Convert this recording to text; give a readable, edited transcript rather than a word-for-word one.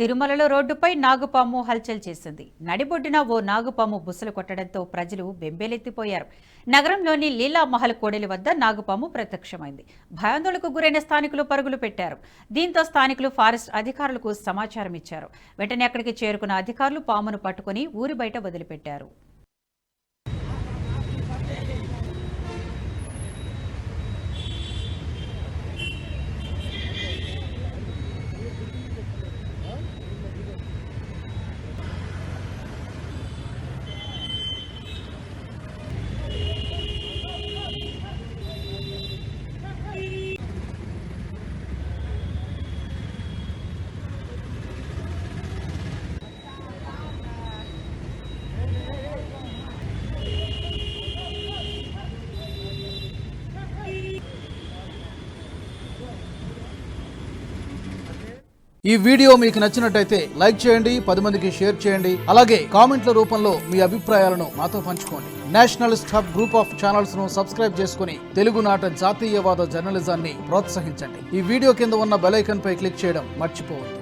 తిరుమలలో రోడ్డుపై నాగుపాము హల్చల్ చేసింది. నడిబొడ్డున ఓ నాగుపాము బుసలు కొట్టడంతో ప్రజలు బెంబేలెత్తిపోయారు. నగరంలోని లీలామహల్ కోడలి వద్ద నాగుపాము ప్రత్యక్షమైంది. భయాందోళనకు గురైన స్థానికులు పరుగులు పెట్టారు. దీంతో స్థానికులు ఫారెస్ట్ అధికారులకు సమాచారం ఇచ్చారు. వెంటనే అక్కడికి చేరుకున్న అధికారులు పామును పట్టుకుని ఊరి బయట వదిలిపెట్టారు. ఈ వీడియో మీకు నచ్చినట్టయితే లైక్ చేయండి, 10 మందికి షేర్ చేయండి. అలాగే కామెంట్ల రూపంలో మీ అభిప్రాయాలను మాతో పంచుకోండి. Nationalist hub group of channels ను సబ్స్క్రైబ్ చేసుకుని తెలుగునాట జాతీయవాద జర్నలిజాన్ని ప్రోత్సహించండి. ఈ వీడియో కింద ఉన్న బెల్ ఐకాన్ పై క్లిక్ చేయడం మర్చిపోవద్దు.